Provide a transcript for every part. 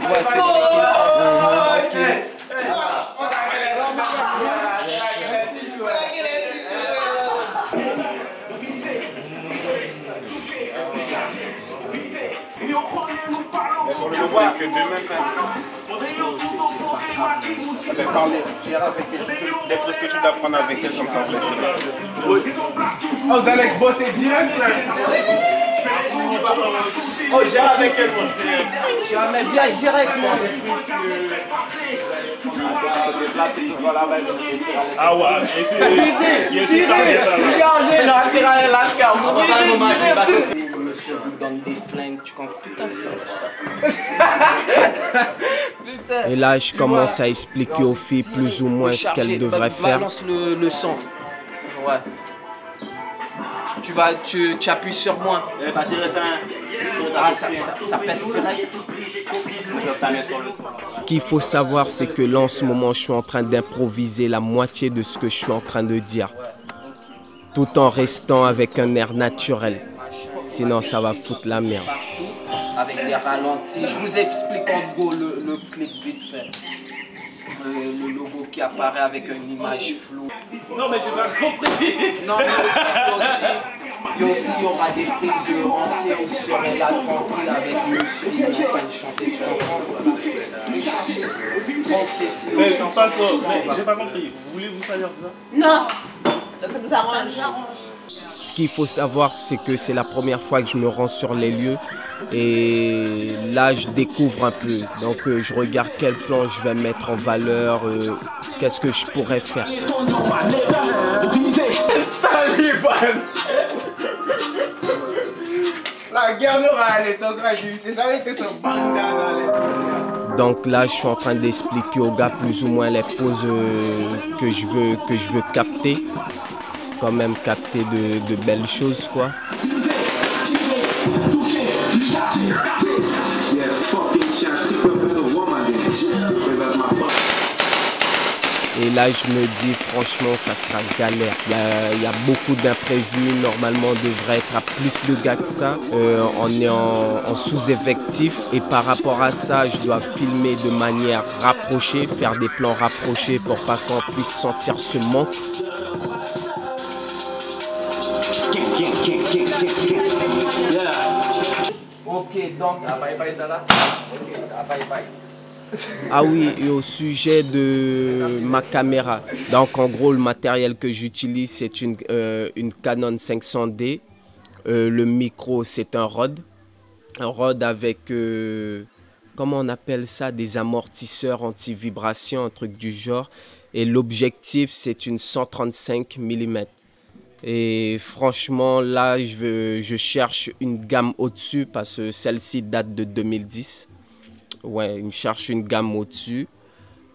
Ouais, c'est Je vois que demain, c'est pas parler, gérer avec elle, d'être ce que tu dois prendre avec elle comme ça en fait. Oh, vous allez bosser direct là. Oh, gère avec elle. Jamais bien directement. Ah ouais, Monsieur vous donne des flingues, tu comprends? Putain, c'est ça. Et là, je commence à expliquer aux filles plus ou moins ce qu'elles devraient faire. Balance le son. Ouais. Tu appuies sur moi. Ah, ça pète direct. Ce qu'il faut savoir, c'est que là, en ce moment, je suis en train d'improviser la moitié de ce que je suis en train de dire, tout en restant avec un air naturel. Sinon, ça va foutre la merde. Avec des ralentis. Je vous explique en gros le clip vite fait. Le logo qui apparaît avec une image floue. Non, mais j'ai pas compris. Non, mais il y aura des prises entières où je serai là tranquille avec monsieur qui est en train de chanter. Tu comprends? Tranquille, c'est Mais aussi pas ça. Mais j'ai pas compris. Vous voulez vous salir, c'est ça? Non, ça nous arrange. Ce qu'il faut savoir, c'est que c'est la première fois que je me rends sur les lieux et là, je découvre un peu. Donc, je regarde quel plan je vais mettre en valeur, qu'est-ce que je pourrais faire. Taliban. La guerre n'aura allé, ton grand, c'est jamais été son bandana. Donc là, je suis en train d'expliquer aux gars plus ou moins les poses que je veux capter. Quand même capter de belles choses, quoi. Et là, je me dis, franchement, ça sera galère. Il y a beaucoup d'imprévus. Normalement, on devrait être à plus de gars que ça. On est en sous-effectif. Et par rapport à ça, je dois filmer de manière rapprochée, faire des plans rapprochés pour pas qu'on puisse sentir ce manque. Ok, donc. Ah oui, et au sujet de ma caméra. Donc en gros, le matériel que j'utilise, c'est une Canon 500D. Le micro, c'est un Rode. Un Rode avec, comment on appelle ça, des amortisseurs anti-vibration, un truc du genre. Et l'objectif, c'est une 135 mm. Et franchement, là, je cherche une gamme au-dessus parce que celle-ci date de 2010. Ouais, je cherche une gamme au-dessus.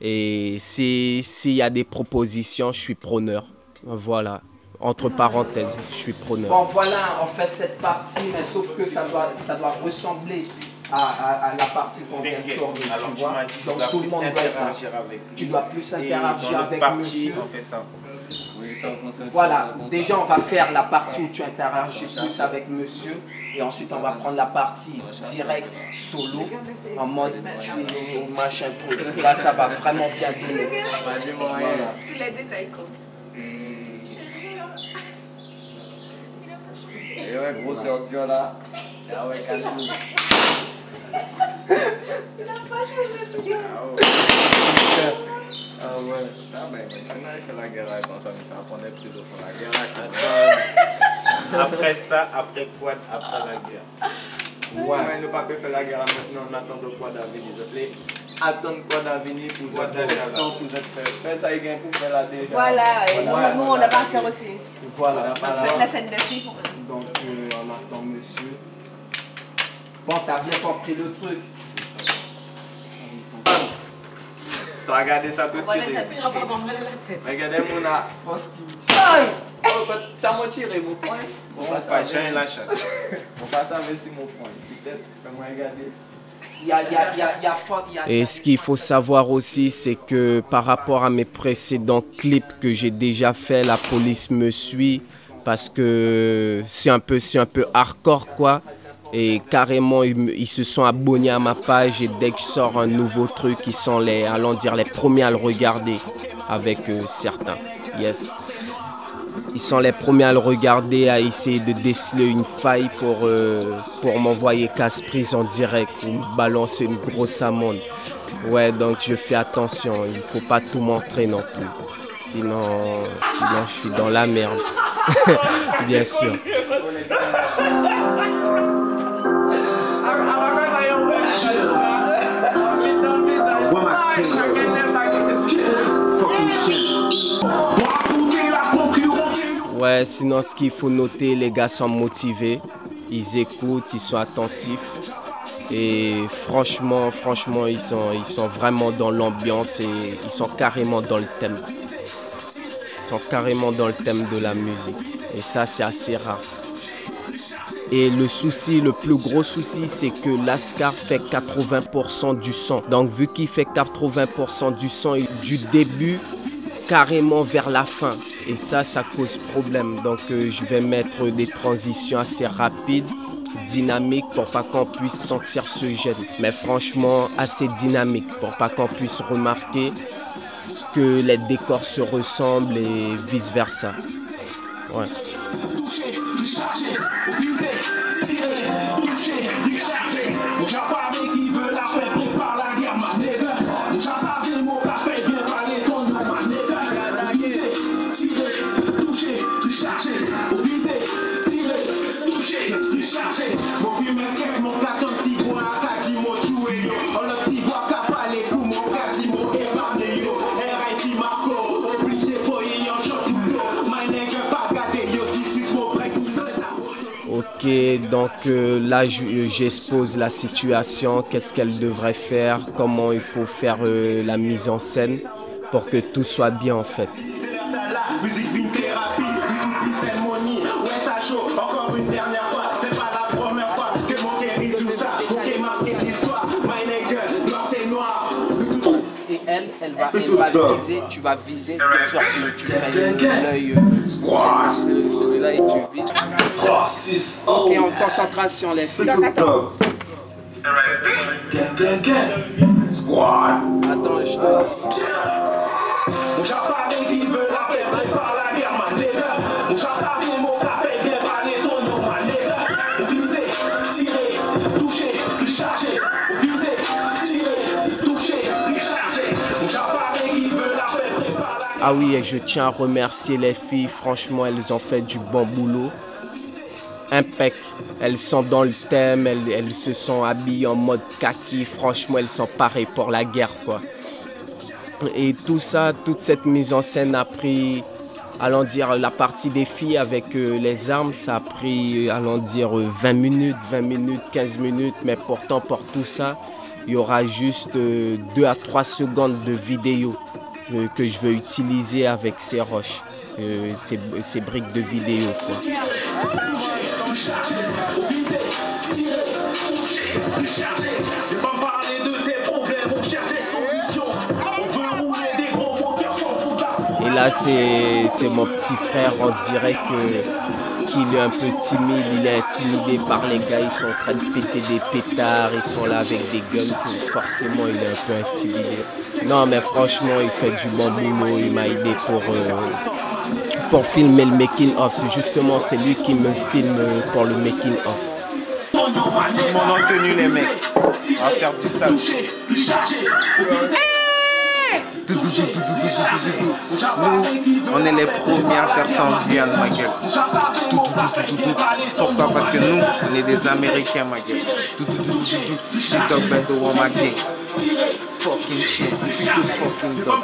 Et s'il y a des propositions, je suis preneur. Voilà. Entre parenthèses, je suis preneur. Bon, voilà, on fait cette partie, mais sauf que ça doit ressembler à la partie qu'on vient de tourner, tu vois. Donc tout le monde doit interagir avec lui. Tu dois plus interagir avec monsieur. On fait ça. Voilà, déjà on va faire la partie où tu interagis plus avec monsieur. Et ensuite on va prendre la partie direct, solo, en mode machin truc. Là ça va vraiment bien donner. Voilà. Tous les détails comptent. Et ouais, gros, c'est autre chose là. Ah ouais, calme-toi. Il n'a pas changé. Ah ouais. Ça, ben, maintenant, il fait la guerre avec ça, mais ça apprenait plus au fond. La guerre avec Après ça, après quoi? Après la guerre. ouais, mais le papier fait la guerre maintenant, on attend de quoi d'avenir. Je plaît. Attendre quoi d'avenir pour être fait ça, il y a pour faire la déjà. Voilà, et nous on a pas à faire aussi. Voilà. Faites la scène de filles pour eux. Donc on attend monsieur. Bon, t'as bien compris le truc. T'as regardé ça tout de Voilà, suite. ça finira par m'emballer la tête. Regardez mon a. Ça m'a tiré mon point. Bon, pas Jean la chasse. On passe à ver si mon point. Peut-être, fais-moi regarder. Et ce qu'il faut savoir aussi, c'est que par rapport à mes précédents clips que j'ai déjà fait, la police me suit parce que c'est un peu hardcore quoi. Et carrément, ils se sont abonnés à ma page et dès que je sors un nouveau truc, ils sont les premiers à le regarder avec certains. Yes. Ils sont les premiers à le regarder, à essayer de déceler une faille pour m'envoyer casse-prise en direct ou me balancer une grosse amende. Ouais, donc je fais attention, il ne faut pas tout montrer non plus. Sinon je suis dans la merde. Bien sûr. Ouais, sinon ce qu'il faut noter, les gars sont motivés, ils écoutent, ils sont attentifs. Et franchement, ils sont vraiment dans l'ambiance et ils sont carrément dans le thème. Ils sont carrément dans le thème de la musique. Et ça, c'est assez rare. Et le plus gros souci, c'est que Lascar fait 80% du son. Donc, vu qu'il fait 80% du son du début, carrément vers la fin. Et ça cause problème. Donc, je vais mettre des transitions assez rapides, dynamique pour pas qu'on puisse sentir ce gêne, mais franchement assez dynamique pour pas qu'on puisse remarquer que les décors se ressemblent et vice versa. Ouais. Ok, donc là j'expose la situation, qu'est-ce qu'elle devrait faire, comment il faut faire la mise en scène pour que tout soit bien en fait. Et elle va viser, tu vas viser, de sorte que tu fais l'œil, celui-là et tu vises. Ok, en concentration les filles. Attends. Attends, je te dis. Ah oui, et je tiens à remercier les filles, franchement elles ont fait du bon boulot. Impec, elles sont dans le thème, elles se sont habillées en mode kaki, franchement elles sont parées pour la guerre quoi. Et tout ça, toute cette mise en scène a pris, allons dire la partie des filles avec les armes, ça a pris, allons dire 20 minutes, 15 minutes, mais pourtant pour tout ça, il y aura juste 2 à 3 secondes de vidéo que je vais utiliser avec ces roches, ces briques de vidéo. Quoi. Et là, c'est mon petit frère, on dirait qu'il est un peu timide, il est intimidé par les gars, ils sont en train de péter des pétards, ils sont là avec des guns, forcément il est un peu intimidé. Non mais franchement il fait du bon boulot, il m'a aidé pour filmer le making of. Justement c'est lui qui me filme pour le making of. Ils m'ont tenu les mecs. On va faire du sale. Nous, on est les premiers à faire ça en Guyane, ma gueule. Pourquoi? Parce que nous, on est des Américains, ma gueule. TikTok, Beto, Wamake. Fucking shit. Fucking dog.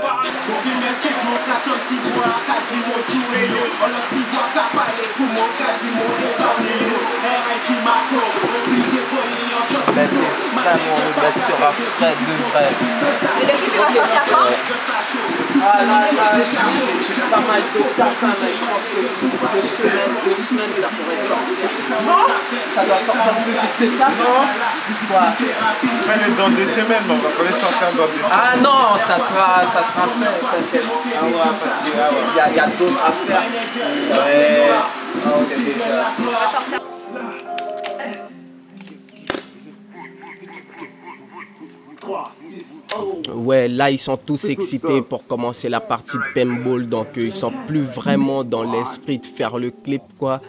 Vraiment, le bête sera frais de vrai. Et le clip il va sortir quand? Ah là, j'ai pas mal de taf, mais je pense que d'ici 2 semaines, ça pourrait sortir. Non? Ça doit sortir plus vite que ça? Non. Quoi? Fais-le dans 2 semaines, mais on va pas les sortir dans 2 semaines. Ah non, ça sera fait, t'inquiète. Ah ouais, parce que Il y a d'autres à faire. ouais. Ah, ok, déjà. Ça va sortir. Ouais, là ils sont tous excités pour commencer la partie de paintball, donc ils sont plus vraiment dans l'esprit de faire le clip quoi.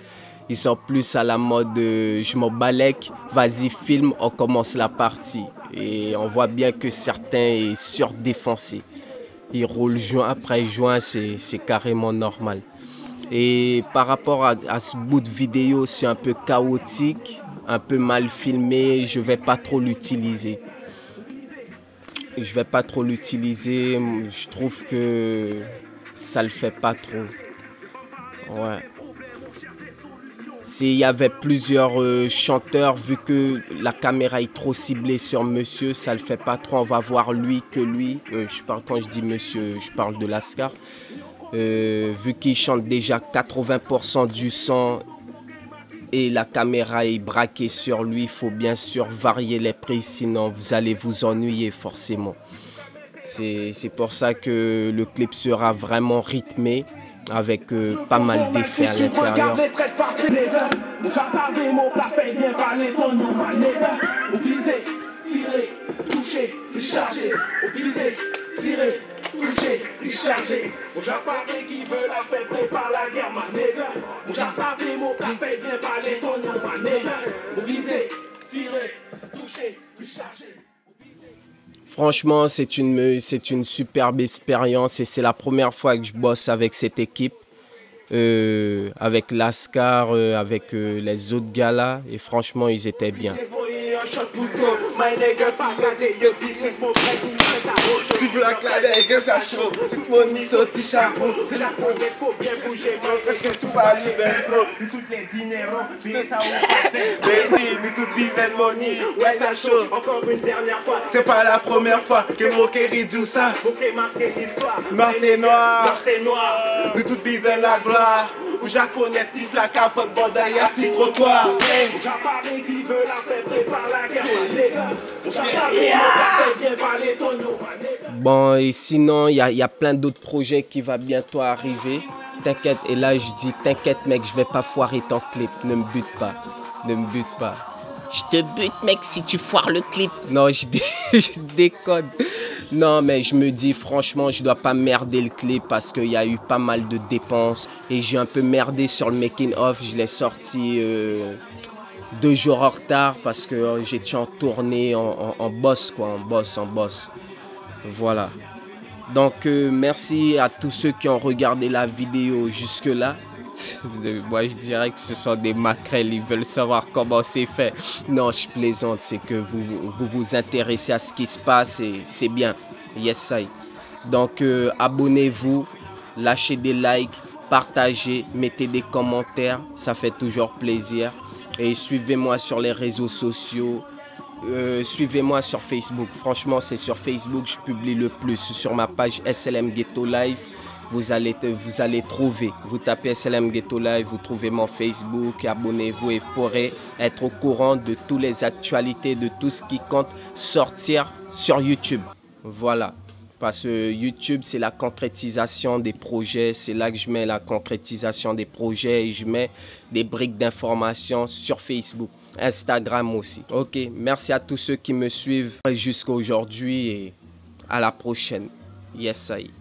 Ils sont plus à la mode je m'en balèque, vas-y filme, on commence la partie. Et on voit bien que certains sont surdéfoncés. Ils roulent joint après joint, c'est carrément normal. Et par rapport à ce bout de vidéo, c'est un peu chaotique, un peu mal filmé, je vais pas trop l'utiliser. Je trouve que ça le fait pas trop. Ouais. S'il y avait plusieurs chanteurs, vu que la caméra est trop ciblée sur monsieur, ça le fait pas trop. On va voir lui que lui. Quand je dis monsieur, je parle de Lascar. Vu qu'il chante déjà 80% du son et la caméra est braquée sur lui, il faut bien sûr varier les prises, sinon vous allez vous ennuyer forcément. C'est pour ça que le clip sera vraiment rythmé, avec pas mal d'effets à l'intérieur. Franchement, c'est une superbe expérience et c'est la première fois que je bosse avec cette équipe, avec Lascar, avec les autres gars là, et franchement, ils étaient bien. Si vous la cladez, que ça chaud, tout le monde sorti chapeau. C'est la première fois que je bouge, je suis pas libre. Toutes les dinérons, nous toutes dizaines money, ouais ça chaud. Encore une dernière fois, c'est pas la première fois que Moquerie dit ça. Marseille noir, nous toutes dizaines la gloire. Où Jacques Fonnetis, la cafote, bordaille, assis trottoir. J'apparais qui veut la faire, prépare la guerre, Bon, et sinon, il y a plein d'autres projets qui vont bientôt arriver. T'inquiète, et là je dis, t'inquiète mec, je vais pas foirer ton clip, ne me bute pas, ne me bute pas. Je te bute mec si tu foires le clip. Non, je déconne. Non, mais je me dis franchement, je dois pas merder le clip parce qu'il y a eu pas mal de dépenses. Et j'ai un peu merdé sur le making of, je l'ai sorti 2 jours en retard parce que j'étais en tournée en boss quoi, en boss. Voilà. Donc merci à tous ceux qui ont regardé la vidéo jusque là. Moi je dirais que ce sont des maquerelles, ils veulent savoir comment c'est fait. Non, je plaisante, c'est que vous intéressez à ce qui se passe et c'est bien. Yes, ça. Donc abonnez-vous, lâchez des likes, partagez, mettez des commentaires, ça fait toujours plaisir. Et suivez-moi sur les réseaux sociaux. Suivez-moi sur Facebook. Franchement, c'est sur Facebook que je publie le plus. Sur ma page SLM Ghetto Live, vous allez trouver. Vous tapez SLM Ghetto Live, vous trouvez mon Facebook. Abonnez-vous et vous pourrez être au courant de toutes les actualités, de tout ce qui compte sortir sur YouTube. Voilà. Parce que YouTube, c'est la concrétisation des projets. C'est là que je mets la concrétisation des projets et je mets des briques d'informations sur Facebook, Instagram aussi. Ok, merci à tous ceux qui me suivent jusqu'à aujourd'hui et à la prochaine. Yes, I.